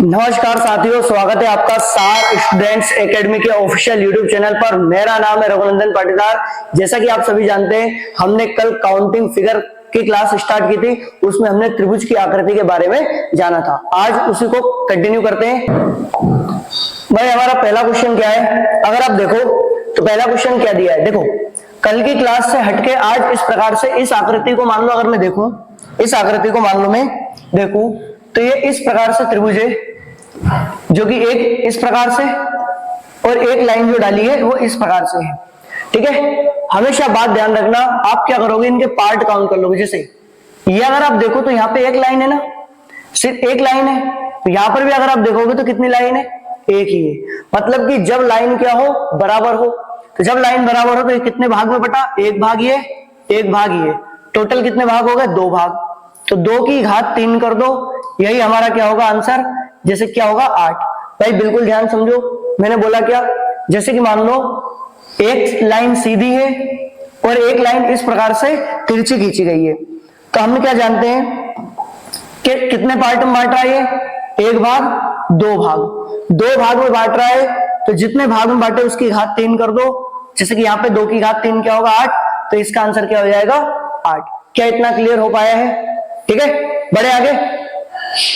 नमस्कार साथियों, स्वागत है आपका सार स्टूडेंट्स एकेडमी के ऑफिशियल यूट्यूब चैनल पर। मेरा नाम है रघुनंदन पाटीदार। जैसा कि आप सभी जानते हैं, हमने कल काउंटिंग फिगर की क्लास स्टार्ट की थी, उसमें हमने त्रिभुज की आकृति के बारे में जाना था। आज उसी को कंटिन्यू करते हैं। भाई हमारा पहला क्वेश्चन क्या है, अगर आप देखो तो पहला क्वेश्चन क्या दिया है। देखो कल की क्लास से हटके आज इस प्रकार से इस आकृति को मान लो, अगर मैं देखूं इस आकृति को मान लो मैं देखूं तो ये इस प्रकार से त्रिभुज है, जो कि एक इस प्रकार से और एक लाइन जो डाली है वो इस प्रकार से है। ठीक है, हमेशा बात ध्यान रखना, आप क्या करोगे, इनके पार्ट काउंट कर लोगे। जैसे ये अगर आप देखो तो यहाँ पे एक लाइन है ना, सिर्फ एक लाइन है। तो यहाँ पर भी अगर आप देखोगे तो कितनी लाइन है, एक ही है। मतलब कि जब लाइन क्या हो, बराबर हो, तो जब लाइन बराबर हो तो ये कितने भाग में बटा, एक भाग ये, एक भाग ये, टोटल कितने भाग हो गए, दो भाग। तो 2 की घात 3 कर दो, यही हमारा क्या होगा आंसर। जैसे क्या होगा 8। भाई बिल्कुल ध्यान समझो, मैंने बोला क्या, जैसे कि मान लो एक लाइन सीधी है और एक लाइन इस प्रकार से तिरछी खींची गई है, तो हम क्या जानते हैं कि कितने पार्ट में बांट रहा है, एक भाग, दो भाग, दो भाग में बांट रहा है। तो जितने भाग में बांटे उसकी घात 3 कर दो। जैसे कि यहाँ पे 2 की घात 3 क्या होगा 8, तो इसका आंसर क्या हो जाएगा 8। क्या इतना क्लियर हो पाया है? ठीक है, बढ़े आगे।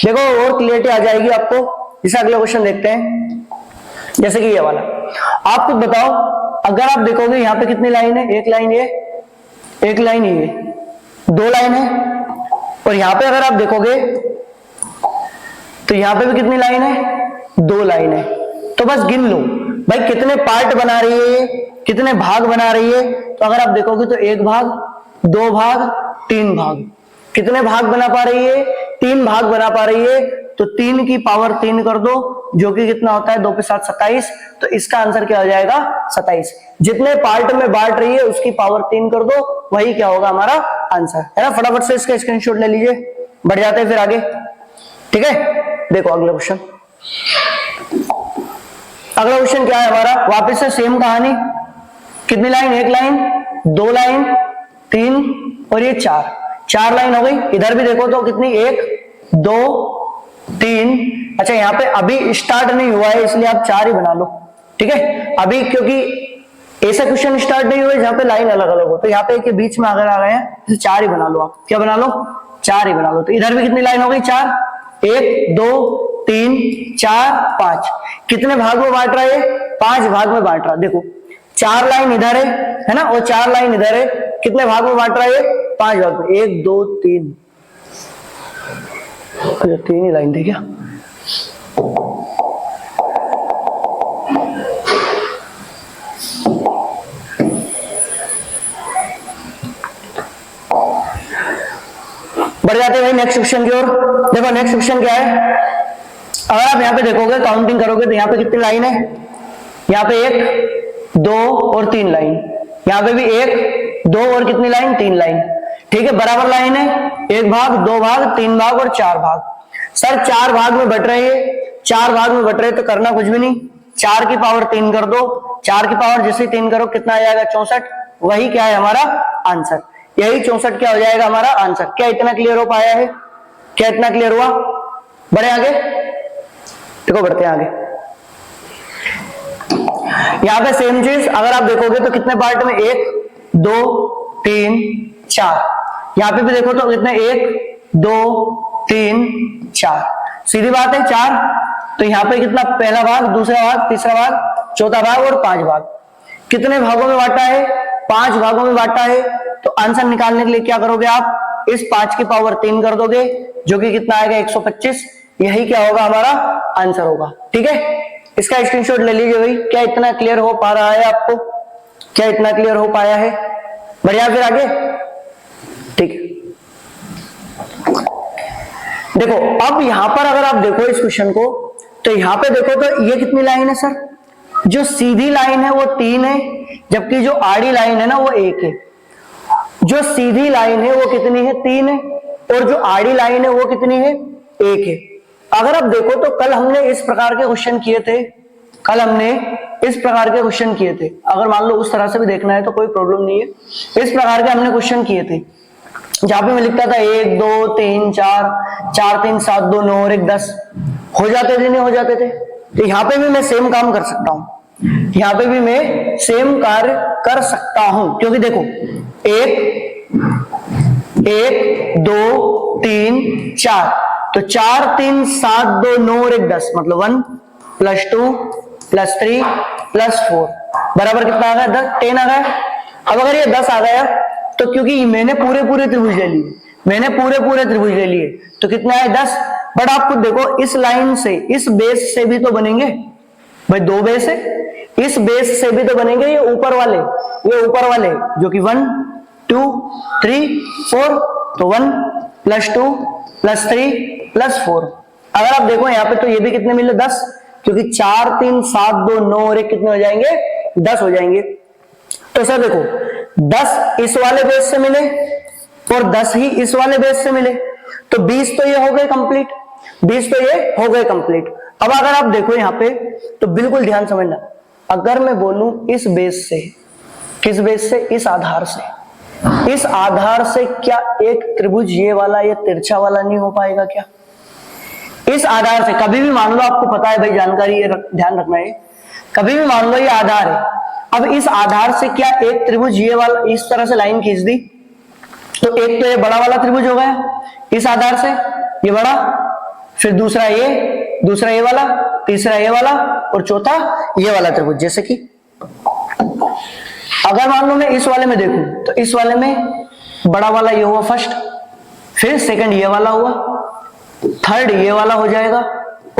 देखो और क्लियरिटी आ जाएगी आपको। इसे अगला क्वेश्चन देखते हैं, जैसे कि ये वाला। आप कुछ बताओ, अगर आप देखोगे यहाँ पे कितनी लाइन है, एक लाइन ये, एक लाइन ये, दो लाइन है। और यहाँ पे अगर आप देखोगे तो यहाँ पे भी कितनी लाइन है, दो लाइन है। तो बस गिन लो भाई कितने पार्ट बना रही है, कितने भाग बना रही है। तो अगर आप देखोगे तो एक भाग, दो भाग, तीन भाग। कितने भाग बना पा रही है, 3 भाग बना पा रही है। तो 3 की पावर 3 कर दो, जो कि कितना होता है 2 के साथ 27। तो इसका आंसर क्या हो जाएगा 27। जितने पार्ट में बांट रही है उसकी पावर 3 कर दो, वही क्या होगा हमारा आंसर, है ना। फटाफट से इसका स्क्रीनशॉट ले लीजिए, बढ़ जाते हैं फिर आगे। ठीक है, देखो अगला क्वेश्चन। अगला क्वेश्चन क्या है हमारा, वापस से सेम कहानी। कितनी लाइन, एक लाइन, दो लाइन, 3 और ये 4 लाइन हो गई। इधर भी देखो तो कितनी, 1 2 3। अच्छा यहाँ पे अभी स्टार्ट नहीं हुआ है इसलिए आप 4 ही बना लो। ठीक है, अभी क्योंकि ऐसा क्वेश्चन स्टार्ट नहीं हुआ है जहां पे लाइन अलग अलग हो, तो यहाँ पे के बीच में अगर आ गए हैं तो 4 ही बना लो। आप क्या बना लो, 4 ही बना लो। तो इधर भी कितनी लाइन हो गई, 4, 1 2 3 4 5। कितने भाग में बांट रहा है, 5 भाग में बांट रहा। देखो 4 लाइन इधर है ना, और 4 लाइन इधर है। कितने भाग में बांट रहा है, 5 भाग में, 1 2 3। अच्छा 3 ही लाइन थी क्या, बढ़ जाते हैं भाई नेक्स्ट क्वेश्चन की ओर। देखो नेक्स्ट क्वेश्चन क्या है, अगर आप यहाँ पे देखोगे काउंटिंग करोगे तो यहाँ पे कितनी लाइन है, यहाँ पे 1 2 और 3 लाइन। यहाँ पे भी 1 2 और कितनी लाइन, 3 लाइन। ठीक है, बराबर लाइन है, एक भाग, दो भाग, 3 भाग और 4 भाग। सर 4 भाग में बट रहे हैं, 4 भाग में बट रहे तो करना कुछ भी नहीं, 4 की पावर 3 कर दो। 4 की पावर जैसे 3 करो कितना आ जाएगा 64। वही क्या है हमारा आंसर, यही 64 क्या हो जाएगा हमारा आंसर। क्या इतना क्लियर हो पाया है, क्या इतना क्लियर हुआ? बढ़े आगे, देखो बढ़ते हैं आगे। यहाँ पे सेम चीज अगर आप देखोगे तो कितने पार्ट में, 1 2 3 4। यहाँ पे भी देखो तो कितने, 1 2 3 4। सीधी बात है 4। तो यहाँ पे कितना, पहला भाग, दूसरा भाग, तीसरा भाग, चौथा भाग और 5 भाग। कितने भागों में बांटा है, 5 भागों में बांटा है। तो आंसर निकालने के लिए क्या करोगे आप, इस 5 की पावर 3 कर दोगे, जो कि कितना आएगा 125। यही क्या होगा हमारा आंसर होगा। ठीक है, इसका स्क्रीनशॉट ले लीजिए भाई। क्या इतना क्लियर हो पा रहा है आपको, क्या इतना क्लियर हो पाया है? बढ़िया, फिर आगे। ठीक है, देखो अब यहां पर अगर आप देखो इस क्वेश्चन को, तो यहां पे देखो तो ये कितनी लाइन है सर, जो सीधी लाइन है वो 3 है, जबकि जो आड़ी लाइन है ना वो 1 है। जो सीधी लाइन है वो कितनी है, 3 है, और जो आड़ी लाइन है वो कितनी है, 1 है। अगर आप देखो तो कल हमने इस प्रकार के क्वेश्चन किए थे, कल हमने इस प्रकार के क्वेश्चन किए थे। अगर मान लो उस तरह से भी देखना है तो कोई प्रॉब्लम नहीं है। इस प्रकार के हमने क्वेश्चन किए थे। जहां पे मैं लिखता था 1 2 3 4 4 3 7 2 9 और 1 10, हो जाते थे नहीं हो जाते थे? तो यहाँ पे भी मैं सेम काम कर सकता हूं, यहाँ पे भी मैं सेम कार्य कर सकता हूं, क्योंकि देखो 1 2 3 4, तो 4 3 7 2 9 और 1 10, मतलब 1 + 2 + 3 + 4 बराबर कितना आ गया? 10 आ गया। अब अगर ये 10 आ गया तो क्योंकि मैंने पूरे त्रिभुज ले लिए, मैंने पूरे त्रिभुज ले लिए, तो कितना है? 10। बट आप खुद देखो इस लाइन से, इस बेस से भी तो बनेंगे भाई, 2 बेस है, इस बेस से भी तो बनेंगे ये ऊपर वाले, जो कि 1 2 3 4, तो 1 + 2 + 3 + 4। अगर आप देखो यहाँ पे तो ये भी कितने मिले? 10, क्योंकि 4 3 7 2 9 और 1 कितने हो जाएंगे? 10 हो जाएंगे। तो सर देखो 10 इस वाले बेस से मिले और 10 ही इस वाले बेस से मिले, तो 20 तो ये हो गए कंप्लीट, 20 तो ये हो गए कंप्लीट। अब अगर आप देखो यहाँ पे तो बिल्कुल ध्यान समझना, अगर मैं बोलूं इस बेस से, किस बेस से? इस आधार से, इस आधार से क्या एक त्रिभुज ये वाला, ये तिरछा वाला नहीं हो पाएगा क्या? इस आधार से कभी भी मान लो, आपको पता है भाई जानकारी, ये ध्यान रखना है, कभी भी मान लो ये आधार है, अब इस आधार से क्या एक त्रिभुज ये वाला इस तरह से लाइन खींच दी, तो एक तो ये बड़ा वाला त्रिभुज हो गया इस आधार से, ये बड़ा, फिर दूसरा ये वाला, तीसरा ये वाला और चौथा ये वाला त्रिभुज। जैसे कि अगर मान लो मैं इस वाले में देखूं तो इस वाले में बड़ा वाला ये हुआ फर्स्ट, फिर सेकंड ये वाला हुआ, थर्ड ये वाला हो जाएगा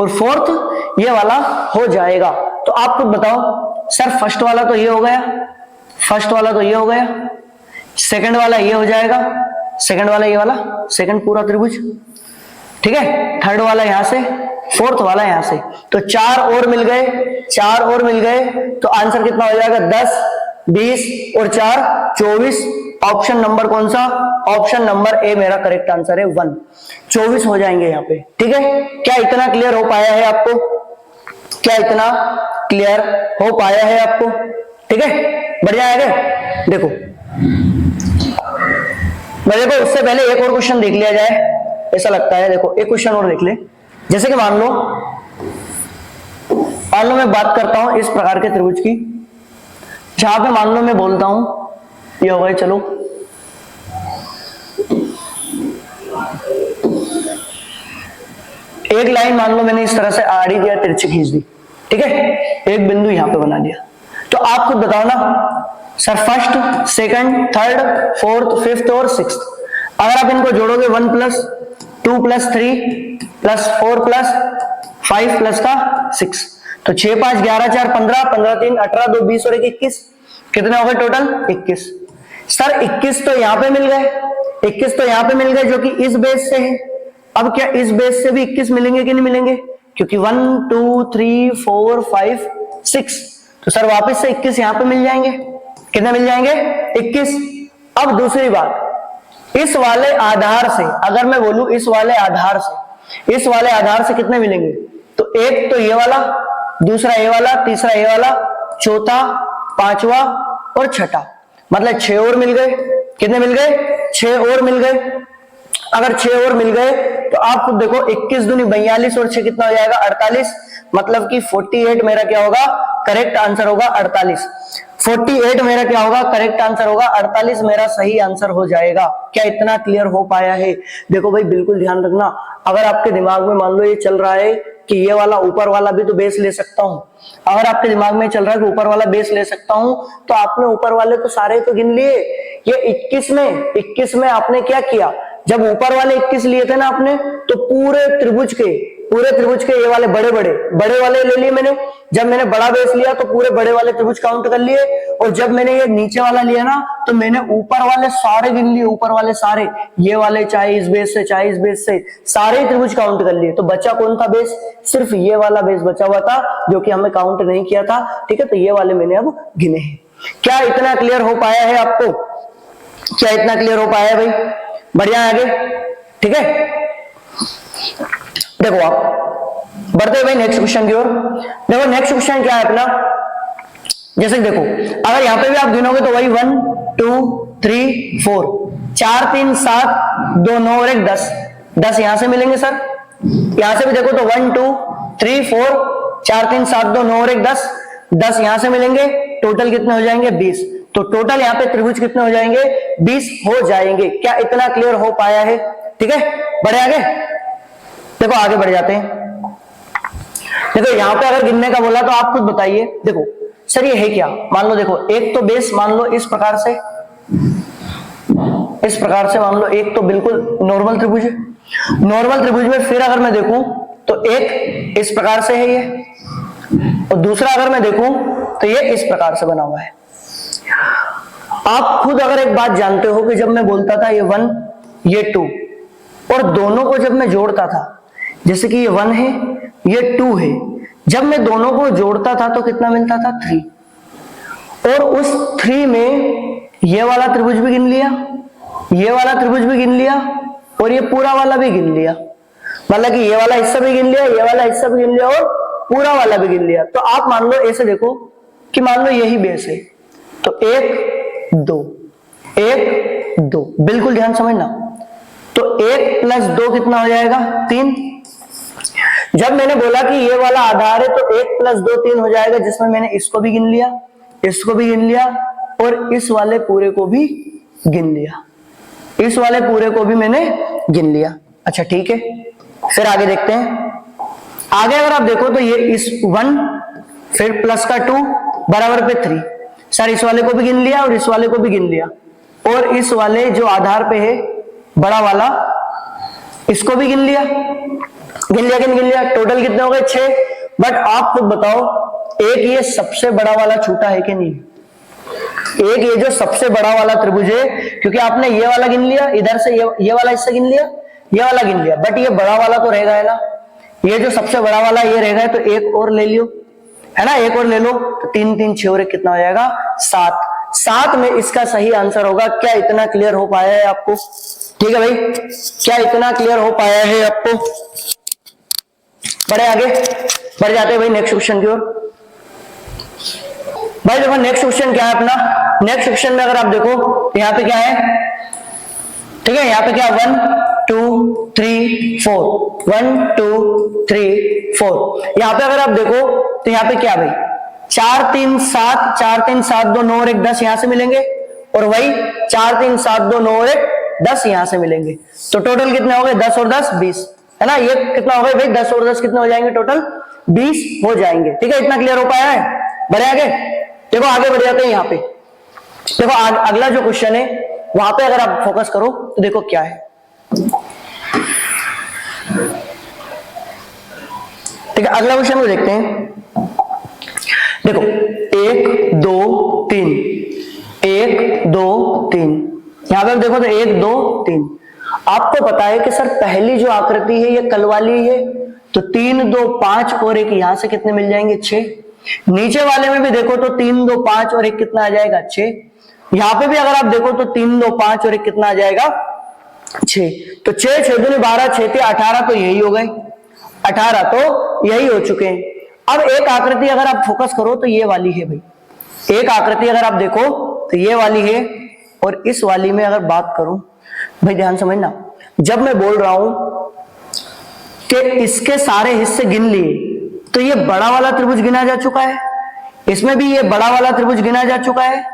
और फोर्थ ये वाला हो जाएगा। तो आप खुद बताओ सर, फर्स्ट वाला तो ये हो गया, फर्स्ट वाला तो ये हो गया, सेकंड वाला ये हो जाएगा, सेकंड वाला ये वाला, सेकंड पूरा त्रिभुज, ठीक है, थर्ड वाला यहां से, फोर्थ वाला यहां से, तो 4 और मिल गए, 4 और मिल गए, तो आंसर कितना हो जाएगा? 10 20 और 4 24। ऑप्शन नंबर कौन सा? ऑप्शन नंबर ए मेरा करेक्ट आंसर है 1, 24 हो जाएंगे यहाँ पे, ठीक है। क्या इतना क्लियर हो पाया है आपको? क्या इतना क्लियर हो पाया है आपको? ठीक है, बढ़िया है क्या? देखो उससे पहले एक और क्वेश्चन देख लिया जाए, ऐसा लगता है। देखो एक क्वेश्चन और देख ले, जैसे कि मान लो मैं बात करता हूं इस प्रकार के त्रिभुज की, जहां पे मान लो मैं बोलता हूं ये हो गए, चलो एक लाइन मान लो मैंने इस तरह से आड़ी दिया, तिरछी खींच दी, ठीक है, एक बिंदु यहां पे बना दिया, तो आप खुद बताओ ना sir, first second third fourth fifth और सिक्स्थ, अगर आप इनको जोड़ोगे 1 + 2 + 3 + 4 + 5 + 6, तो 6 5 11 4 15, 15 3 18, 2 20 और 1 21, कितने हो गए टोटल? 21। सर 21 तो यहाँ पे मिल गए, 21 तो यहाँ पे मिल गए जो कि इस बेस से है। अब क्या इस बेस से भी 21 मिलेंगे कि नहीं मिलेंगे? क्योंकि 1 2 3 4 5 6, तो सर वापस से 21 यहाँ पे मिल जाएंगे। कितने मिल जाएंगे? 21। अब दूसरी बात, इस वाले आधार से अगर मैं बोलूं, इस वाले आधार से कितने मिलेंगे? तो एक तो ये वाला, दूसरा ये वाला, तीसरा ये वाला, चौथा, पांचवा और छठा, मतलब 6 और मिल गए। कितने मिल गए? 6 और मिल गए। अगर 6 और मिल गए तो आप खुद देखो, 21 दूनी 42 और 6 कितना हो जाएगा? 48, मतलब कि 48 मेरा क्या होगा? करेक्ट आंसर होगा 48। 48 मेरा क्या होगा? करेक्ट आंसर होगा 48 मेरा सही आंसर हो जाएगा। क्या इतना क्लियर हो पाया है? देखो भाई बिल्कुल ध्यान रखना, अगर आपके दिमाग में मान लो ये चल रहा है कि ये वाला ऊपर वाला भी तो बेस ले सकता हूं, अगर आपके दिमाग में चल रहा है कि ऊपर वाला बेस ले सकता हूं, तो आपने ऊपर वाले तो सारे तो गिन लिए। ये 21 में आपने क्या किया? जब ऊपर वाले 21 लिए थे ना आपने, तो पूरे त्रिभुज के ये वाले बड़े वाले ले लिए मैंने। जब मैंने बड़ा बेस लिया तो पूरे बड़े वाले त्रिभुज काउंट कर लिए, और जब मैंने ये नीचे वाला लिया ना, तो मैंने ऊपर वाले सारे गिन लिए, ऊपर वाले सारे, ये वाले चाहे इस बेस से चाहे इस बेस से, सारे त्रिभुज काउंट कर लिए। तो बचा कौन था बेस? सिर्फ ये वाला बेस बचा हुआ था, जो कि हमें काउंट नहीं किया था। ठीक है, तो ये वाले मैंने अब गिने हैं। क्या इतना क्लियर हो पाया है आपको? क्या इतना क्लियर हो पाया है भाई? बढ़िया है आगे, ठीक है। देखो आप बढ़ते भाई नेक्स्ट क्वेश्चन की ओर। देखो नेक्स्ट क्वेश्चन क्या है अपना, जैसे देखो अगर यहां पे भी आप गिनोगे तो वही 1 2 3 4, 4 3 7 2 9 और 1 10, 10 यहां से मिलेंगे सर, यहां से भी देखो तो 1 2 3 4, 4 3 7 2 9 और 1 10, 10 यहां से मिलेंगे, टोटल कितने हो जाएंगे 20। तो टोटल यहाँ पे त्रिभुज कितने हो जाएंगे 20 हो जाएंगे। क्या इतना क्लियर हो पाया है? ठीक है, बढ़े आगे, देखो आगे बढ़ जाते हैं। देखो यहां पे अगर गिनने का बोला तो आप खुद बताइए। देखो सर ये है क्या, मान लो देखो एक तो बेस मान लो इस प्रकार से, इस प्रकार से मान लो एक तो बिल्कुल नॉर्मल त्रिभुज है। नॉर्मल त्रिभुज में फिर अगर मैं देखूं तो एक इस प्रकार से है ये, और दूसरा अगर मैं देखूं तो ये इस प्रकार से बना हुआ है। आप खुद अगर एक बात जानते हो कि जब मैं बोलता था ये 1 ये 2 और दोनों को जब मैं जोड़ता था, जैसे कि ये 1 है ये 2 है, जब मैं दोनों को जोड़ता था तो कितना मिलता था 3। और उस 3 में ये वाला त्रिभुज भी गिन लिया, ये वाला त्रिभुज भी गिन लिया और ये पूरा वाला भी गिन लिया। मतलब कि ये वाला हिस्सा भी गिन लिया, ये वाला हिस्सा भी गिन लिया और पूरा वाला भी गिन लिया। तो आप मान लो ऐसे देखो कि मान लो यही बेस है, तो 1 2 1 2, बिल्कुल ध्यान समझना। तो 1 + 2 कितना हो जाएगा 3। जब मैंने बोला कि ये वाला आधार है तो 1 + 2 3 हो जाएगा, जिसमें मैंने इसको भी गिन लिया, इसको भी गिन लिया और इस वाले पूरे को भी गिन लिया, इस वाले पूरे को भी मैंने गिन लिया। अच्छा ठीक है, फिर आगे देखते हैं। आगे अगर आप देखो तो ये इस 1 फिर प्लस का 2 बराबर पे 3, सर इस वाले को भी गिन लिया और इस वाले को भी गिन लिया, और इस वाले जो आधार पे है बड़ा वाला इसको भी गिन लिया, गिन लिया कि नहीं गिन लिया। टोटल कितने हो गए 6। बट आप खुद बताओ एक ये सबसे बड़ा वाला छूटा है कि नहीं? एक ये जो सबसे बड़ा वाला त्रिभुज है, क्योंकि आपने ये वाला गिन लिया, इधर से ये वाला हिस्सा गिन लिया, ये वाला गिन लिया, बट ये बड़ा वाला तो रहेगा है ना, ये जो सबसे बड़ा वाला ये रहेगा, तो एक और ले लियो है ना, एक और ले लो, तो 3 3 6 और 1 कितना हो जाएगा 7। 7 में इसका सही आंसर होगा। क्या इतना क्लियर हो पाया है आपको? ठीक है भाई, क्या इतना क्लियर हो पाया है आपको? बढ़े आगे, बढ़ जाते हैं भाई नेक्स्ट क्वेश्चन की ओर। भाई देखो नेक्स्ट क्वेश्चन क्या है अपना। नेक्स्ट क्वेश्चन में अगर आप देखो यहाँ पे क्या है, ठीक है, यहाँ पे क्या 1 2 3 4, 1 2 3 4। यहाँ पे अगर आप देखो तो यहाँ पे क्या भाई 4 3 7, 4 3 7 2 9 और 1 10 यहां से मिलेंगे, और वही 4 3 7 2 9 और 1 10 यहां से मिलेंगे। तो टोटल कितने हो गए 10 और 10 20, है ना। ये कितना हो गया भाई 10 और 10 कितने हो जाएंगे टोटल 20 हो जाएंगे। ठीक है, इतना क्लियर हो पाया है? बढ़े आगे, देखो आगे बढ़ जाते हैं। यहाँ पे देखो अगला जो क्वेश्चन है वहां पे अगर आप फोकस करो तो देखो क्या है। ठीक है, अगला क्वेश्चन को देखते हैं। देखो 1 2 3, 1 2 3, यहां पे देखो तो 1 2 3। आपको पता है कि सर पहली जो आकृति है ये कल वाली है, तो 3 2 5 और 1 यहां से कितने मिल जाएंगे 6। नीचे वाले में भी देखो तो 3 2 5 और 1 कितना आ जाएगा 6। यहां पे भी अगर आप देखो तो 3 2 5 और 1 कितना आ जाएगा 6। तो 6 6 दूनी 12, 6 3 18, तो यही हो गए 18, तो यही हो चुके हैं। अब एक आकृति अगर आप फोकस करो तो ये वाली है भाई, एक आकृति अगर आप देखो तो ये वाली है, और इस वाली में अगर बात करूं भाई ध्यान समझना, जब मैं बोल रहा हूं कि इसके सारे हिस्से गिन लिए तो ये बड़ा वाला त्रिभुज गिना जा चुका है, इसमें भी ये बड़ा वाला त्रिभुज गिना जा चुका है,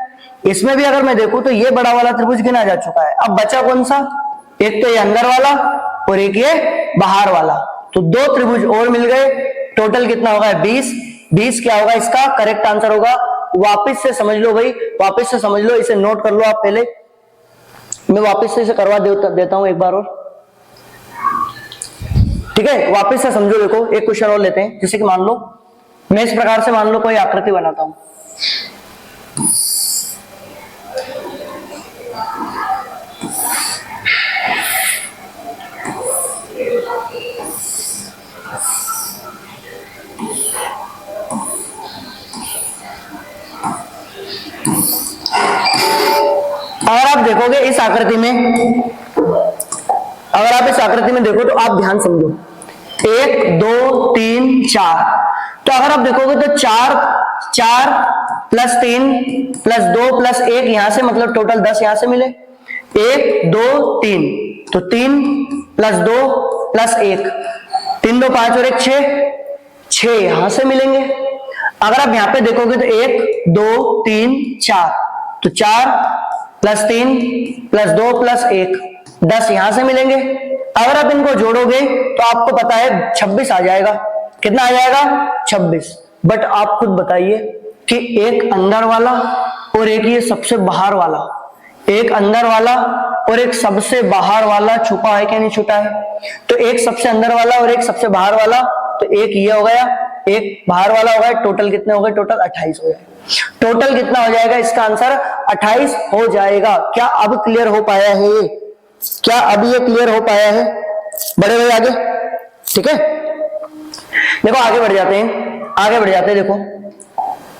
इसमें भी अगर मैं देखूं तो ये बड़ा वाला त्रिभुज गिना जा चुका है। अब बचा कौन सा? एक तो ये अंदर वाला और एक ये बाहर वाला, तो 2 त्रिभुज और मिल गए। टोटल कितना होगा 20। 20 क्या होगा इसका करेक्ट आंसर होगा। वापस से समझ लो भाई, वापस से समझ लो, इसे नोट कर लो आप पहले, मैं वापस से इसे करवा देता हूं एक बार और। ठीक है, वापस से समझो। देखो एक क्वेश्चन और लेते हैं, जैसे कि मान लो मैं इस प्रकार से मान लो कोई आकृति बनाता हूं, अगर आप देखोगे इस आकृति में, अगर आप इस आकृति में देखो तो आप ध्यान समझो 1 2 3 4, तो अगर आप देखोगे तो 4 4 + 3 + 2 + 1 यहां से, मतलब टोटल 10 यहां से मिले। 1 2 3, तो 3 + 2 + 1, 2 5 और 1 6, 6 यहां से मिलेंगे। अगर आप यहां पे देखोगे तो 1 2 3 4, तो 4 + 3 + 2 + 1 10 यहां से मिलेंगे। अगर आप इनको जोड़ोगे तो आपको पता है 26 आ जाएगा। कितना आ जाएगा? 26। बट आप खुद बताइए कि एक अंदर वाला और एक ये सबसे बाहर वाला, एक अंदर वाला और एक सबसे बाहर वाला छुपा है क्या नहीं छुपा है? तो एक सबसे अंदर वाला और एक सबसे बाहर वाला, तो एक ये हो गया, एक बाहर वाला हो गया। टोटल कितने हो गए? टोटल 28 हो जाएगा। टोटल कितना हो जाएगा? इसका आंसर 28 हो जाएगा। क्या अब क्लियर हो पाया है ये? क्या अब ये क्लियर हो पाया है? बढ़े भाई आगे, ठीक है। देखो आगे बढ़ जाते हैं, आगे बढ़ जाते हैं। देखो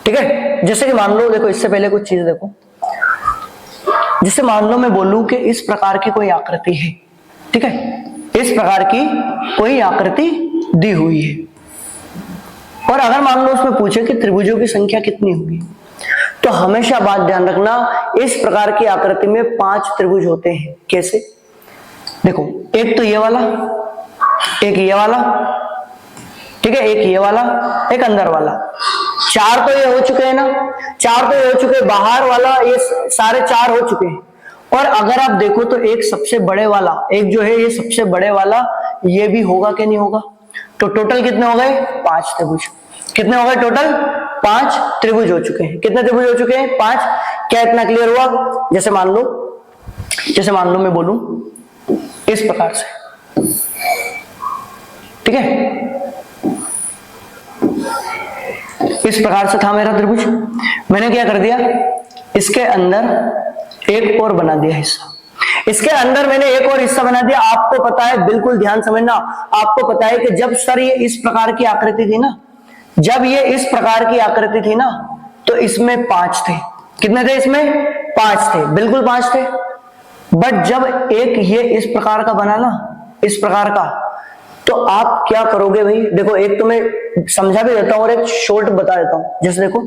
ठीक है, जैसे कि मान लो, देखो इससे पहले कुछ चीज देखो, जैसे मान लो मैं बोलूं कि इस प्रकार की कोई आकृति है, ठीक है, इस प्रकार की कोई आकृति दी हुई है, और अगर मान लो उसमें पूछे कि त्रिभुजों की संख्या कितनी होगी, तो हमेशा बात ध्यान रखना, इस प्रकार की आकृति में 5 त्रिभुज होते हैं। कैसे? देखो, एक तो ये वाला, एक ये वाला, ठीक है, एक ये वाला, एक अंदर वाला। 4 तो ये हो चुके हैं ना, 4 तो ये हो चुके हैं, बाहर वाला ये सारे 4 हो चुके हैं। और अगर आप देखो तो एक सबसे बड़े वाला, एक जो है ये सबसे बड़े वाला, ये भी होगा कि नहीं होगा? तो टोटल कितने हो गए? 5 त्रिभुज। कितने हो गए टोटल? 5 त्रिभुज हो चुके हैं। कितने त्रिभुज हो चुके हैं? 5। क्या इतना क्लियर हुआ? जैसे मान लो मैं बोलूं इस प्रकार से, ठीक है, इस प्रकार से था मेरा त्रिभुज। मैंने क्या कर दिया, इसके अंदर एक और बना दिया हिस्सा, इसके अंदर मैंने एक और हिस्सा बना दिया। आपको पता है, बिल्कुल ध्यान समझना, आपको पता है कि जब सर ये इस प्रकार की आकृति थी ना, जब ये इस प्रकार की आकृति थी ना, तो इसमें 5 थे। कितने थे इसमें? 5 थे, बिल्कुल 5 थे। बट जब एक ये इस प्रकार का बना ना, इस प्रकार का, तो आप क्या करोगे भाई? देखो, एक तो मैं समझा भी देता हूं और एक शॉर्ट बता देता हूं। जैसे देखो,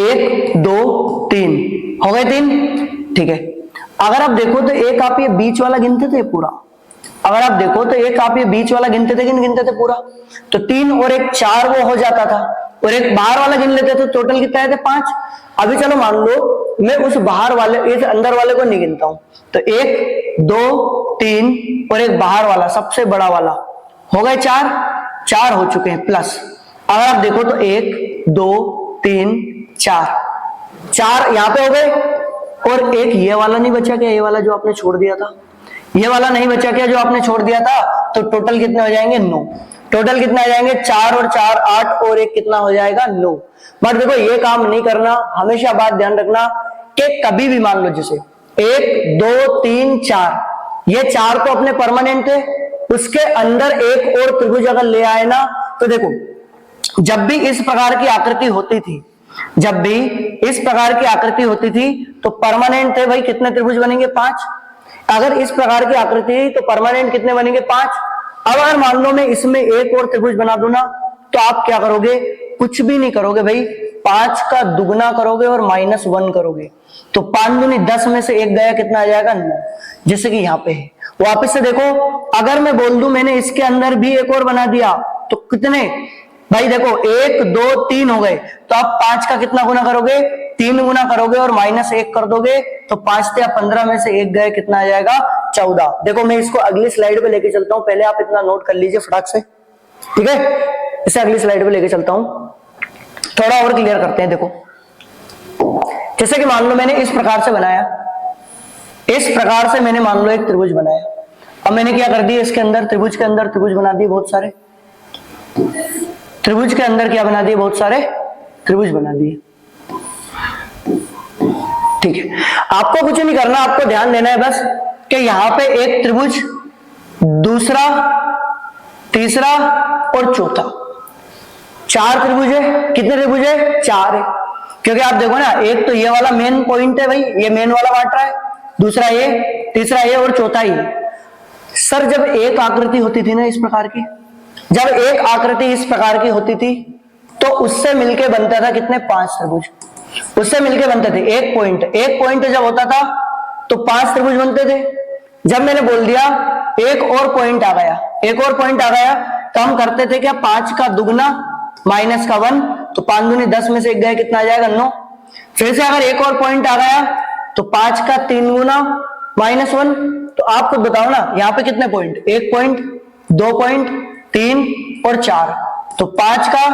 1 2 3 हो गए 3, ठीक है। अगर आप देखो तो एक आप ये बीच वाला गिनते थे पूरा, अगर आप देखो तो एक आप ये बीच वाला गिनते थे कि नहीं गिनते थे पूरा? तो 3 और 1 4 वो हो जाता था, और एक बाहर वाला गिन लेते तो टोटल कितना आए थे? 5। अभी चलो मान लो मैं उस बाहर वाले, इस अंदर वाले को नहीं गिनता हूं, तो 1 2 3 और एक बाहर वाला सबसे बड़ा वाला हो गए 4 हो चुके हैं प्लस। अगर आप देखो तो 1 2 3 4 यहां पे हो गए, और एक ये वाला नहीं बचा क्या? ये वाला जो आपने छोड़ दिया था, ये वाला नहीं बचा क्या जो आपने छोड़ दिया था? तो टोटल कितने हो जाएंगे? 9। टोटल कितना आ जाएंगे? 4 और 4 8 और 1 कितना हो जाएगा? 9। बट देखो ये काम नहीं करना, हमेशा बात ध्यान रखना कि कभी भी मान लो जैसे 1 2 3 4, ये 4 तो अपने परमानेंट थे, उसके अंदर एक और त्रिभुज अगर ले आए ना, तो देखो जब भी इस प्रकार की आकृति होती थी, जब भी इस प्रकार की आकृति होती थी तो परमानेंट थे भाई, कितने त्रिभुज बनेंगे? 5। अगर इस प्रकार की आकृति है तो परमानेंट कितने बनेंगे? 5। अब अगर मान लो मैं इसमें एक और त्रिभुज बना दूं ना, तो आप क्या करोगे? कुछ भी नहीं करोगे भाई, 5 का दुगना करोगे और -1 करोगे, तो 5 दूनी 10 में से 1 गया, कितना आ जाएगा? 9। जैसे कि यहाँ पे है। वापस से देखो, अगर मैं बोल दूं मैंने इसके अंदर भी एक और बना दिया, तो कितने भाई? देखो 1 2 3 हो गए, तो आप 5 का कितना गुना करोगे? 3 गुना करोगे और -1 कर दोगे, तो 5 या 15 में से 1 गए, कितना आ जाएगा? 14। देखो मैं इसको अगली स्लाइड पे लेके चलता हूं, पहले आप इतना नोट कर लीजिए फटाक से, ठीक है। इसे अगली स्लाइड पे लेके चलता हूं, थोड़ा और क्लियर करते हैं। देखो जैसे कि मान लो मैंने इस प्रकार से बनाया, इस प्रकार से मैंने मान लो एक त्रिभुज बनाया। अब मैंने क्या कर दिया, इसके अंदर त्रिभुज के अंदर त्रिभुज बना दिए बहुत सारे, त्रिभुज के अंदर क्या बना दिए? बहुत सारे त्रिभुज बना दिए, ठीक है। आपको कुछ नहीं करना, आपको ध्यान देना है बस कि यहां पे एक त्रिभुज, दूसरा, तीसरा और चौथा, 4 त्रिभुज है। कितने त्रिभुज है? 4 है, क्योंकि आप देखो ना, एक तो ये वाला मेन पॉइंट है भाई, ये मेन वाला बांट रहा है, दूसरा ये, तीसरा ये और चौथा ये। सर जब एक आकृति होती थी ना इस प्रकार की, जब एक आकृति इस प्रकार की होती थी, तो उससे मिलके बनता था कितने? 5 त्रिभुज, उससे मिलके बनते थे। एक पॉइंट जब होता था तो 5 त्रिभुज बनते थे। जब मैंने बोल दिया एक और पॉइंट आ गया, एक और पॉइंट आ गया तो हम करते थे क्या, 5 का दुगना माइनस का 1, तो 5 दूनी 10 में से एक गया, कितना आ जाएगा 9। फिर से अगर एक और पॉइंट आ गया तो 5 का 3 गुना माइनस 1, तो आप खुद बताओ ना यहाँ पे कितने पॉइंट, 1 पॉइंट, 2 पॉइंट, 3 और 4, तो 5 का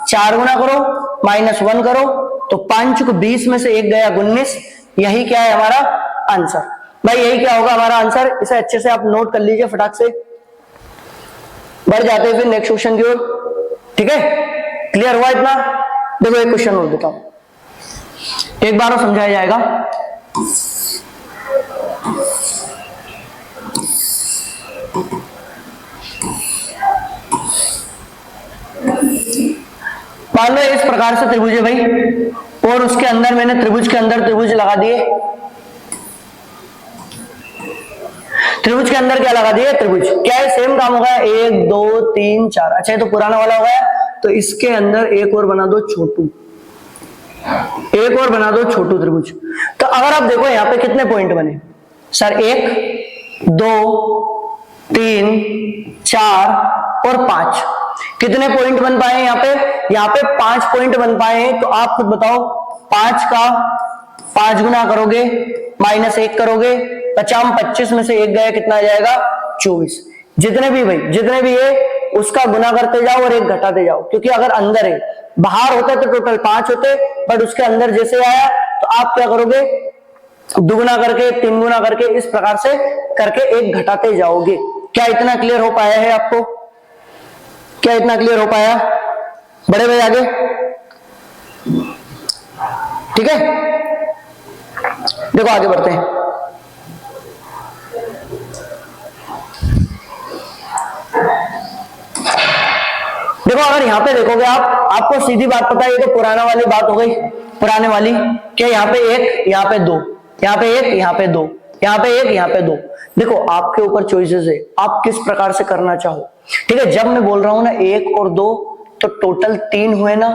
4 गुना करो माइनस 1 करो, तो 5 को 20 में से एक गया 19, यही क्या है हमारा आंसर। भाई यही क्या होगा हमारा आंसर, इसे अच्छे से आप नोट कर लीजिए, फटाक से बढ़ जाते हैं फिर नेक्स्ट क्वेश्चन की ओर। ठीक है, क्लियर हुआ इतना? देखो एक क्वेश्चन और देता हूं, एक बार और समझाया जाएगा। मान लो इस प्रकार से त्रिभुज है भाई, और उसके अंदर मैंने त्रिभुज के अंदर त्रिभुज लगा दिए, त्रिभुज के अंदर क्या लगा दिए, त्रिभुज, क्या है सेम काम होगा, 1 2 3 4। अच्छा ये तो पुराना वाला हो गया, तो इसके अंदर एक और बना दो छोटू, एक और बना दो छोटू त्रिभुज। तो अगर आप देखो यहाँ पे कितने पॉइंट बने सर, 1 2 3 4 और 5, कितने पॉइंट बन पाए यहाँ पे, यहाँ पे 5 पॉइंट बन पाए हैं। तो आप खुद बताओ, 5 का 5 गुना करोगे माइनस 1 करोगे, 50 25 में से एक गया, कितना आ जाएगा 24। जितने भी भाई जितने भी है उसका गुना करते जाओ और एक घटाते जाओ, क्योंकि अगर अंदर है, बाहर होते तो टोटल 5 होते, बट उसके अंदर जैसे आया तो आप क्या करोगे, दुगुना करके 3 गुना करके इस प्रकार से करके एक घटाते जाओगे। क्या इतना क्लियर हो पाया है आपको, क्या इतना क्लियर हो पाया? बड़े भाई आगे, ठीक है, देखो आगे बढ़ते हैं। देखो अगर यहां पे देखोगे आप, आपको सीधी बात पता है, ये तो पुराना वाली बात हो गई, पुराने वाली, क्या यहाँ पे 1 यहाँ पे 2, यहाँ पे 1 यहाँ पे 2, यहाँ पे 1 यहाँ पे 2। देखो आपके ऊपर चॉइसेस है, आप किस प्रकार से करना चाहो। ठीक है, जब मैं बोल रहा हूं ना 1 और 2, तो टोटल 3 हुए ना,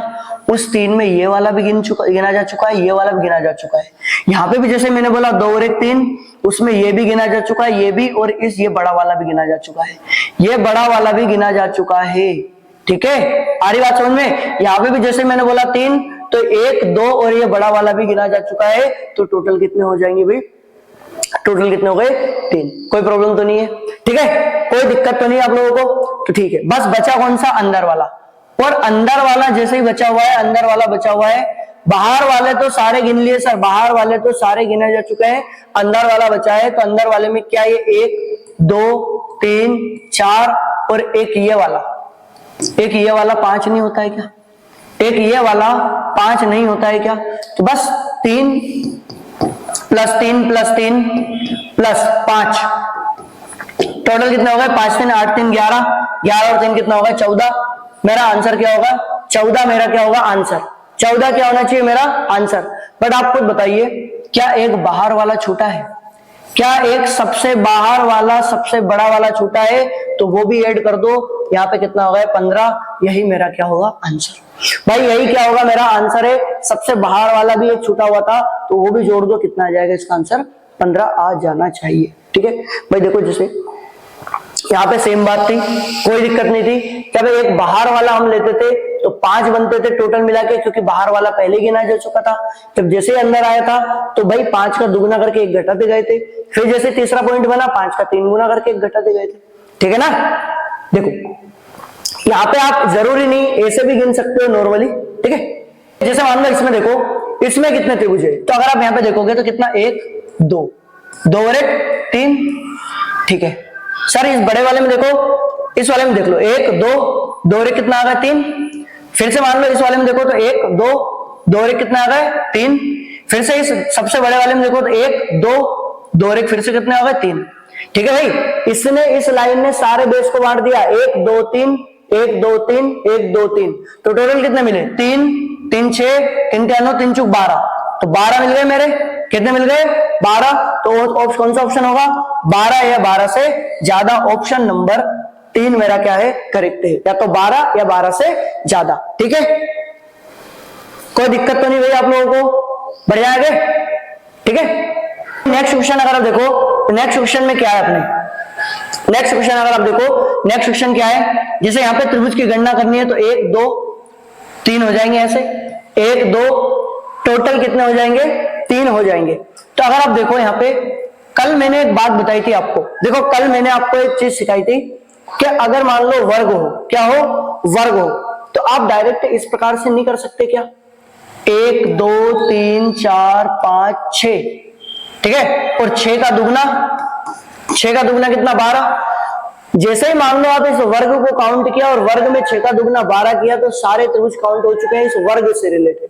उस 3 में ये वाला भी गिना जा चुका है, ये वाला भी गिना जा चुका है। यहाँ पे भी जैसे मैंने बोला 2 और 1 3, उसमें ये भी गिना जा चुका है, ये भी, और ये बड़ा वाला भी गिना जा चुका है, ये बड़ा वाला भी गिना जा चुका है। ठीक है, आ रही बात समझ में? यहाँ पे भी जैसे मैंने बोला 3, तो 1 2 और ये बड़ा वाला भी गिना जा चुका है, तो टोटल कितने हो जाएंगे भाई, टोटल कितने हो गए 3। कोई प्रॉब्लम तो नहीं है? ठीक है, कोई दिक्कत तो नहीं आप लोगों को? तो ठीक है, बस बचा कौन सा, अंदर वाला। और अंदर वाला जैसे ही बचा हुआ है, अंदर वाला बचा हुआ है, बाहर वाले तो सारे गिन लिए सर, बाहर वाले तो सारे गिने जा चुके हैं, अंदर वाला बचा है, तो अंदर वाले में क्या, ये 1 2 3 4 और एक ये वाला, एक ये वाला 5 नहीं होता है क्या, एक ये वाला 5 नहीं होता है क्या? तो बस 3 प्लस 3 प्लस 3 प्लस 5, टोटल कितना होगा, 5 3 8 3 11, 11 और 3 कितना होगा 14। मेरा आंसर क्या होगा 14, मेरा क्या होगा आंसर 14 क्या होना चाहिए मेरा आंसर। बट आप खुद बताइए, क्या एक बाहर वाला छोटा है, क्या एक सबसे बाहर वाला सबसे बड़ा वाला छोटा है? तो वो भी ऐड कर दो, यहाँ पे कितना होगा 15, यही मेरा क्या होगा आंसर। भाई यही क्या होगा मेरा आंसर है, सबसे बाहर वाला भी एक छूटा हुआ था, तो वो भी जोड़ दो, कितना आ जाएगा इसका आंसर 15 आ जाना चाहिए। ठीक है भाई, देखो जैसे यहाँ पे सेम बात थी, कोई दिक्कत नहीं थी। जब एक बाहर वाला हम लेते थे तो 5 बनते थे टोटल मिला के, क्योंकि बाहर वाला पहले गिना जा चुका था। जब जैसे ही अंदर आया था तो भाई 5 का दुगुना करके एक घटाते गए थे, फिर जैसे तीसरा पॉइंट बना 5 का 3 गुना करके एक घटाते गए थे। ठीक है ना? देखो यहाँ पे आप जरूरी नहीं ऐसे भी गिन सकते हो नॉर्मली। ठीक है, जैसे मान लो इसमें देखो, इसमें कितने त्रिभुज है, तो अगर आप यहाँ पे देखोगे तो कितना 1 2 2 और 1 3। ठीक है सर, इस बड़े वाले में देखो, इस वाले में देख लो 1 2 2 और 1 कितना आ गया 3। फिर से मान लो इस वाले में देखो तो 1 2 2 और 1 कितना आ गया 3। फिर से इस सबसे बड़े वाले में देखो तो 1 2 2 और 1 फिर से कितने आ गए 3। ठीक है भाई, इसने इस लाइन ने सारे बेस को बांट दिया, 1 2 3 1 2 3 1 2 3, तो टोटल कितने मिले 3 3 6 3 3 3 चुक 12, तो 12 मिल गए मेरे। कितने मिल गए 12। तो कौन सा ऑप्शन होगा 12 या 12 से ज्यादा, ऑप्शन नंबर 3 मेरा क्या है करेक्ट है, या तो 12 या 12 से ज्यादा। ठीक है, कोई दिक्कत तो नहीं भाई आप लोगों को? बढ़िया आगे। ठीक है, नेक्स्ट क्वेश्चन अगर आप देखो, नेक्स्ट क्वेश्चन में क्या है अपने, नेक्स्ट क्वेश्चन अगर आप देखो, नेक्स्ट क्वेश्चन क्या है, जैसे यहाँ पे त्रिभुज की गणना करनी है तो 1 2 3 हो जाएंगे, ऐसे 1 2 टोटल कितने हो जाएंगे, 3 हो जाएंगे। तो अगर आप देखो यहाँ पे, कल मैंने एक बात बताई थी आपको, देखो कल मैंने आपको एक चीज सिखाई थी कि अगर मान लो वर्ग हो, क्या हो, वर्ग हो, तो आप डायरेक्ट इस प्रकार से नहीं कर सकते क्या, 1 2 3 4 5 6, ठीक है, और 6 का दुगना कितना, 12। जैसे ही मान लो आप इस वर्ग को काउंट किया और वर्ग में 6 का दुगना 12 किया, तो सारे त्रिभुज काउंट हो चुके हैं इस वर्ग से रिलेटेड।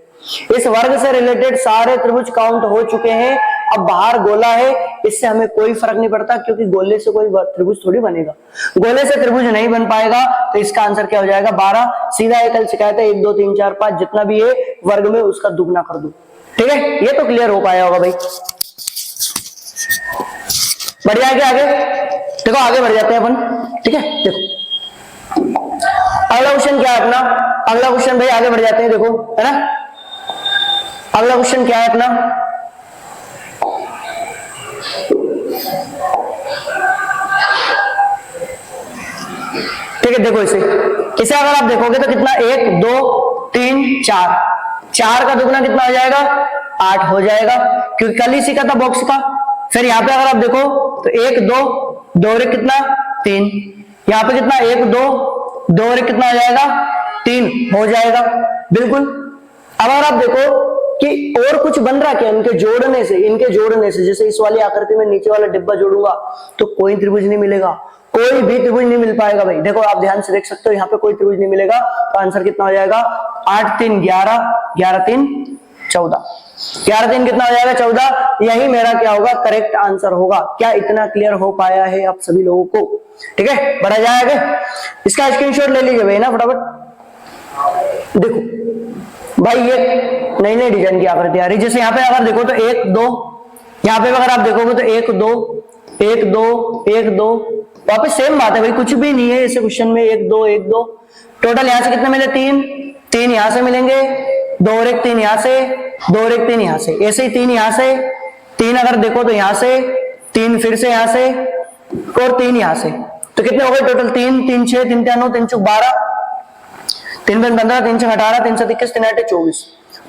इस वर्ग से रिलेटेड सारे त्रिभुज काउंट हो चुके हैं। अब बाहर गोला है, इससे हमें कोई फर्क नहीं पड़ता, क्योंकि गोले से कोई त्रिभुज थोड़ी बनेगा, गोले से त्रिभुज नहीं बन पाएगा। तो इसका आंसर क्या हो जाएगा, 12। सीधा एक कल शिकायत है 1 2 3 4 5 जितना भी है वर्ग में उसका दुगना कर दो, ठीक है। ये तो क्लियर हो पाया होगा भाई। बढ़ जाएगा आगे, देखो आगे बढ़ जाते हैं अपन, ठीक है। देखो अगला क्वेश्चन क्या है अपना, अगला क्वेश्चन भाई आगे बढ़ जाते हैं, देखो है ना, अगला क्वेश्चन क्या है अपना, ठीक है। देखो इसे अगर आप देखोगे तो कितना, 1 2 3 4, 4 का दुगना कितना हो जाएगा, 8 हो जाएगा, क्योंकि कल ही सीखा था बॉक्स का। फिर यहाँ पे अगर आप देखो तो 1 2 2 और 1 कितना, 3, यहाँ पे कितना 1 2 2 और 1 कितना हो जाएगा, 3 हो जाएगा, बिल्कुल। अब अगर आप देखो कि और कुछ बन रहा क्या इनके जोड़ने से, जैसे इस वाली आकृति में नीचे वाला डिब्बा जोड़ूंगा तो कोई त्रिभुज नहीं मिलेगा, कोई भी त्रिभुज नहीं मिल पाएगा भाई। देखो आप ध्यान से देख सकते हो, यहाँ पे कोई त्रिभुज नहीं मिलेगा, तो आंसर कितना हो जाएगा, 8 3 11, 11 3 14, 11 3 कितना हो जाएगा, 14। यही मेरा क्या होगा, करेक्ट आंसर होगा। क्या इतना क्लियर हो पाया है आप सभी लोगों को, ठीक है। बढ़ा जाएगा, इसका स्क्रीनशॉट ले लीजिए भाई ना फटाफट। देखो भाई ये नई नई डिजाइन की आकृति आ रही, जैसे यहाँ पे अगर देखो तो 1 2, यहाँ पे अगर आप देखोगे तो 1 2 1 2 1 2, वापस सेम बात है भाई, कुछ भी नहीं है इस क्वेश्चन में, 1 2 1 2, टोटल यहाँ से कितने मिले, 3 3 यहाँ से मिलेंगे, 2 और 1 3 यहाँ से, 2 और 1 3 यहाँ से, ऐसे ही 3 यहाँ से, 3 अगर देखो तो यहाँ से, 3 फिर से यहाँ से, और 3 यहाँ से, तो कितने हो गए टोटल, 3 3 6 3 3 9 3 4 12, 3 5 15 3 6 18 3 7 21 3 8 24,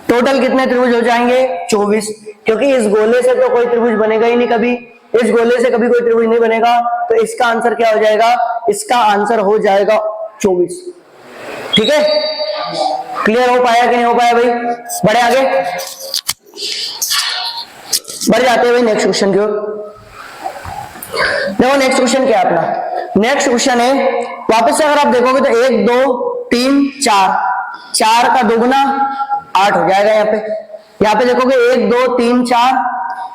टोटल कितने त्रिभुज हो जाएंगे, 24। क्योंकि इस गोले से तो कोई त्रिभुज बनेगा ही नहीं कभी, इस गोले से कभी कोई त्रिभुज नहीं बनेगा, तो इसका आंसर क्या हो जाएगा, इसका आंसर हो जाएगा 24, ठीक है। क्लियर हो पाया कि नहीं हो पाया भाई। बढ़े आगे, बढ़ जाते हैं भाई नेक्स्ट क्वेश्चन की ओर। देखो नेक्स्ट क्वेश्चन क्या है अपना, नेक्स्ट क्वेश्चन है, वापस से अगर आप देखोगे तो 1 2 3 4, 4 का दोगुना 8 हो जाएगा। यहाँ पे देखोगे 1 2 3 4,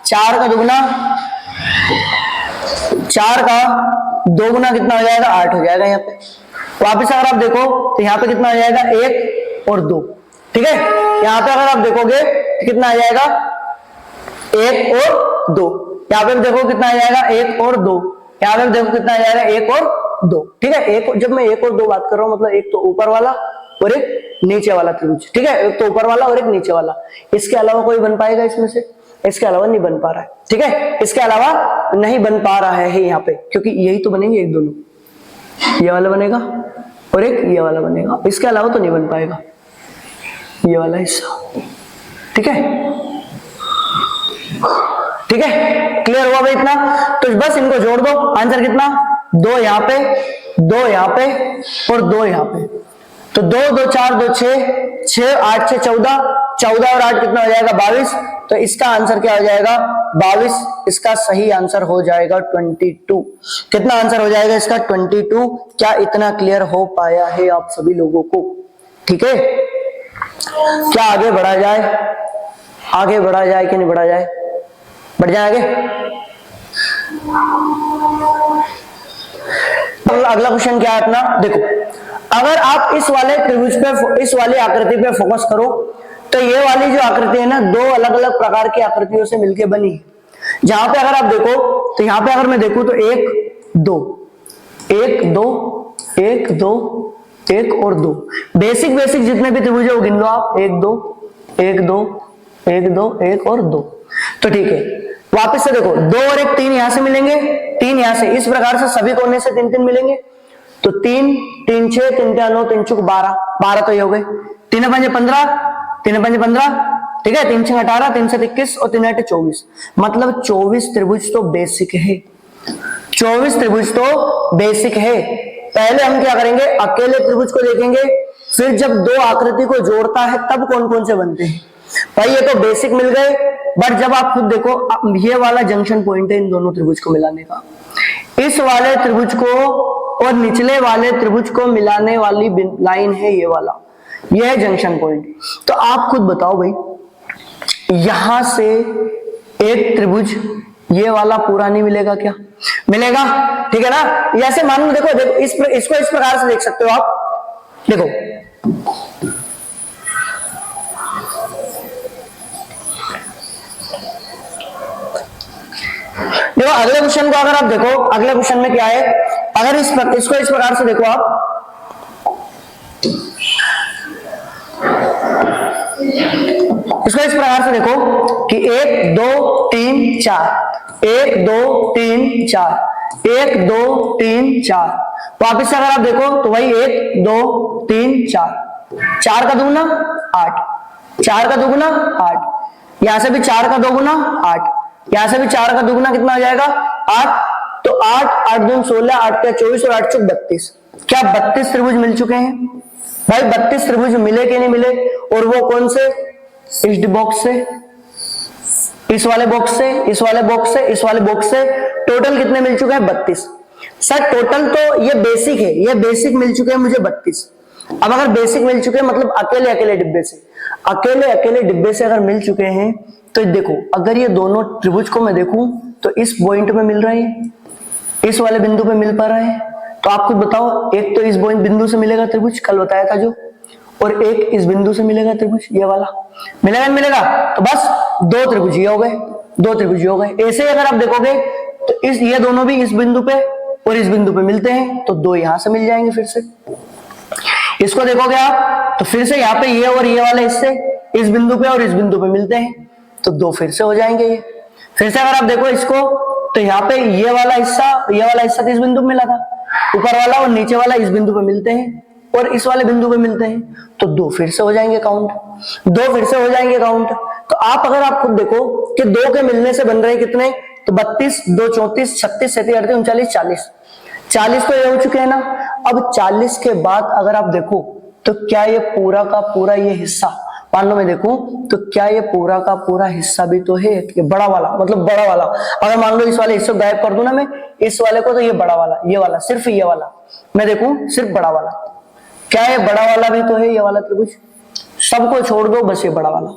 4 का दोगुना, 4 का दोगुना कितना हो जाएगा, 8 हो जाएगा। यहाँ पे वापस अगर आप देखो तो यहाँ पे कितना आ जाएगा, 1 और 2, ठीक है। यहाँ पे अगर आप देखोगे तो कितना आ जाएगा, 1 और 2, यहाँ पे देखो कितना आ जाएगा, 1 और 2, यहाँ पे देखो कितना आ जाएगा, 1 और 2, ठीक है। एक, जब मैं 1 और 2 बात कर रहा हूं, मतलब एक तो ऊपर वाला और एक नीचे वाला त्रिभुज, ठीक है, एक तो ऊपर वाला और एक नीचे वाला, इसके अलावा कोई बन पाएगा इसमें से, इसके अलावा नहीं बन पा रहा है, ठीक है, इसके अलावा नहीं बन पा रहा है यहाँ पे, क्योंकि यही तो बनेंगे एक दोनों, ये वाला बनेगा और एक ये वाला बनेगा, इसके अलावा तो नहीं बन पाएगा ये वाला हिस्सा, ठीक है, ठीक है। क्लियर हुआ भाई इतना, तो बस इनको जोड़ दो, आंसर कितना, 2 यहाँ पे, 2 यहाँ पे और 2 यहाँ पे, तो 2 2 4 2 6 6 8 6 14, 14 और 8 कितना हो जाएगा, 22, तो इसका आंसर क्या हो जाएगा, 22, इसका सही आंसर हो जाएगा 22। कितना आंसर हो जाएगा इसका, 22। क्या इतना क्लियर हो पाया है आप सभी लोगों को, ठीक है। क्या आगे बढ़ा जाए, आगे बढ़ा जाए कि नहीं बढ़ा जाए, बढ़ जाए आगे। अगला क्वेश्चन क्या है अपना, देखो अगर आप इस वाले त्रिभुज पे, इस वाली आकृति पे फोकस करो, तो ये वाली जो आकृति है ना, 2 अलग अलग प्रकार की आकृतियों से मिलकर बनी है। जहां पे अगर आप देखो तो यहाँ पे अगर मैं देखूं तो 1 2 1 2 1 2 1 और 2, बेसिक जितने भी त्रिभुज है वो गिन लो आप, 1 2 1 2 1 2 1 और 2, तो ठीक है। वापस से देखो 2 और 1 3 यहां से मिलेंगे, 3 यहां से, इस प्रकार से सभी कोने से 3 3 मिलेंगे। तो 3 3 6 3 9 3 चौक 12, 12 तो ये हो गए, 3 5 15, 3 5 15, ठीक है, 3 6 18, 3 7 21 और 3 8 24, मतलब 24 त्रिभुज तो बेसिक है, 24 त्रिभुज तो बेसिक है। पहले हम क्या करेंगे, अकेले त्रिभुज को देखेंगे, फिर जब दो आकृति को जोड़ता है तब कौन कौन से बनते हैं। भाई ये तो बेसिक मिल गए, बट जब आप खुद देखो, ये वाला जंक्शन पॉइंट है इन दोनों त्रिभुज को मिलाने का, इस वाले त्रिभुज को और निचले वाले त्रिभुज को मिलाने वाली लाइन है ये वाला, ये है जंक्शन पॉइंट। तो आप खुद बताओ भाई, यहां से एक त्रिभुज ये वाला पूरा नहीं मिलेगा क्या? मिलेगा, ठीक है ना। ऐसे मान लो, देखो देखो इसको इस प्रकार से देख सकते हो आप, देखो देखो अगले क्वेश्चन को अगर आप देखो, अगले क्वेश्चन में क्या है, अगर इसको इस प्रकार से देखो आप, इसको इस प्रकार से देखो कि 1 2 3 4, 1 2 3 4, 1 2 3 4, वापिस से अगर आप देखो तो वही 1 2 3 4, 4 का दुगुना 8, 4 का दुगुना 8, यहां से भी 4 का दोगुना 8, यहां से भी 4 का दुगुना कितना हो जाएगा 8, तो 8 8 2 16, 8 का 24 और 8 चौक 32। क्या 32 त्रिभुज मिल चुके हैं? भाई 32 त्रिभुज मिले कि नहीं मिले? और वो कौन से? इस बॉक्स से, इस वाले बॉक्स से, इस वाले बॉक्स से, इस वाले बॉक्स से, टोटल कितने मिल चुके हैं? 32। सर टोटल तो ये बेसिक है, ये बेसिक मिल चुके हैं मुझे 32। अब अगर बेसिक मिल चुके हैं मतलब अकेले अकेले डिब्बे से, अकेले अकेले डिब्बे से अगर मिल चुके हैं, तो देखो अगर ये दोनों त्रिभुज को मैं देखूं तो इस पॉइंट में मिल रहे हैं, इस वाले बिंदु पे मिल पा रहे हैं, तो आप खुद बताओ, एक तो इस बिंदु से मिलेगा त्रिभुज, कल बताया था जो, और एक इस बिंदु से मिलेगा त्रिभुज, ये वाला मिलेगा नहीं मिलेगा? तो बस 2 त्रिभुज ये हो गए, 2 त्रिभुज ये हो गए। ऐसे अगर आप देखोगे तो इस ये दोनों भी इस बिंदु पे और इस बिंदु पे मिलते हैं, तो 2 यहां से मिल जाएंगे। फिर से इसको देखोगे आप तो फिर से यहाँ पे ये और ये वाले हिस्से इस बिंदु पे और इस बिंदु पे मिलते हैं, तो 2 फिर से हो जाएंगे ये। फिर से अगर आप देखो इसको तो यहाँ पे ये वाला हिस्सा तो इस बिंदु पे मिला था, ऊपर वाला और नीचे वाला इस बिंदु पे मिलते हैं और इस वाले बिंदु पे मिलते हैं, तो 2 फिर से हो जाएंगे काउंट, 2 फिर से हो जाएंगे काउंट। तो आप अगर आप खुद देखो कि 2 के मिलने से बन रहे हैं कितने, तो 32 2 34 36 37 38 39 40, 40 तो ये हो चुके हैं ना। अब 40 के बाद अगर आप देखो तो क्या ये पूरा का पूरा ये हिस्सा, मान लो मैं देखूं तो क्या ये पूरा का पूरा हिस्सा भी तो है, ये बड़ा वाला, मतलब बड़ा वाला, अगर मान लो इस वाले हिस्से को गायब कर दूं ना मैं इस वाले को, तो ये बड़ा वाला, ये वाला, सिर्फ ये वाला मैं देखूं, सिर्फ बड़ा वाला, क्या ये बड़ा वाला भी तो है, ये वाला त्रिभुज, सबको छोड़ दो बस ये बड़ा वाला,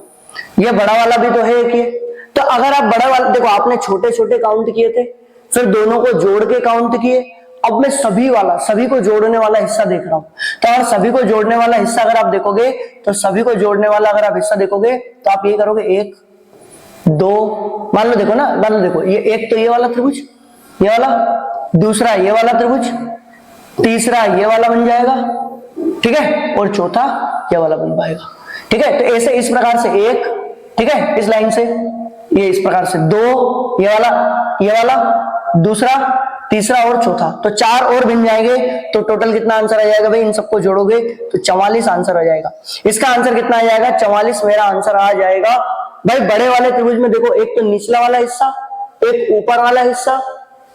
ये बड़ा वाला भी तो है एक ये। तो अगर आप बड़ा वाला देखो, आपने छोटे छोटे काउंट किए थे, फिर दोनों को जोड़ के काउंट किए, अब मैं सभी को जोड़ने वाला हिस्सा देख रहा हूं। तो अगर सभी को जोड़ने वाला हिस्सा अगर आप देखोगे, तो सभी को जोड़ने वाला अगर आप हिस्सा देखोगे तो आप ये करोगे 1 2, मान लो देखो ना, मान लो देखो, ये एक तो ये वाला त्रिभुज, ये वाला, दूसरा ये वाला त्रिभुज, तीसरा ये वाला बन जाएगा, ठीक है, और चौथा ये वाला बन पाएगा, ठीक है। तो ऐसे इस प्रकार से 1, ठीक है, इस लाइन से ये इस प्रकार से 2, ये वाला, दूसरा, तीसरा और चौथा, तो 4 और बन जाएंगे। तो टोटल कितना आंसर आ जाएगा भाई, इन सबको जोड़ोगे तो 44 आंसर आ जाएगा। इसका आंसर कितना आ जाएगा? 44 मेरा आंसर आ जाएगा। भाई बड़े वाले त्रिभुज में देखो, एक तो निचला वाला हिस्सा, एक ऊपर वाला हिस्सा,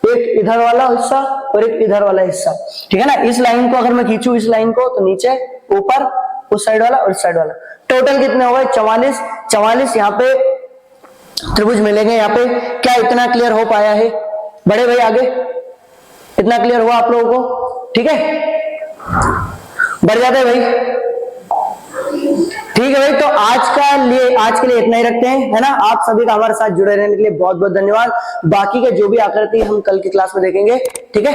एक इधर वाला हिस्सा और एक इधर वाला हिस्सा, ठीक है ना। इस लाइन को अगर मैं खींचू, इस लाइन को, तो नीचे ऊपर उस साइड वाला और इस साइड वाला, टोटल कितने हो गए? 44। 44 यहाँ पे त्रिभुज मिलेंगे। यहाँ पे क्या इतना क्लियर हो पाया है बड़े भाई? आगे इतना क्लियर हुआ आप लोगों को? ठीक है, बढ़ जाते हैं भाई। ठीक है भाई, तो आज के लिए इतना ही रखते हैं, है ना। आप सभी का हमारे साथ जुड़े रहने के लिए बहुत बहुत धन्यवाद। बाकी के जो भी आकृति हम कल की क्लास में देखेंगे, ठीक है।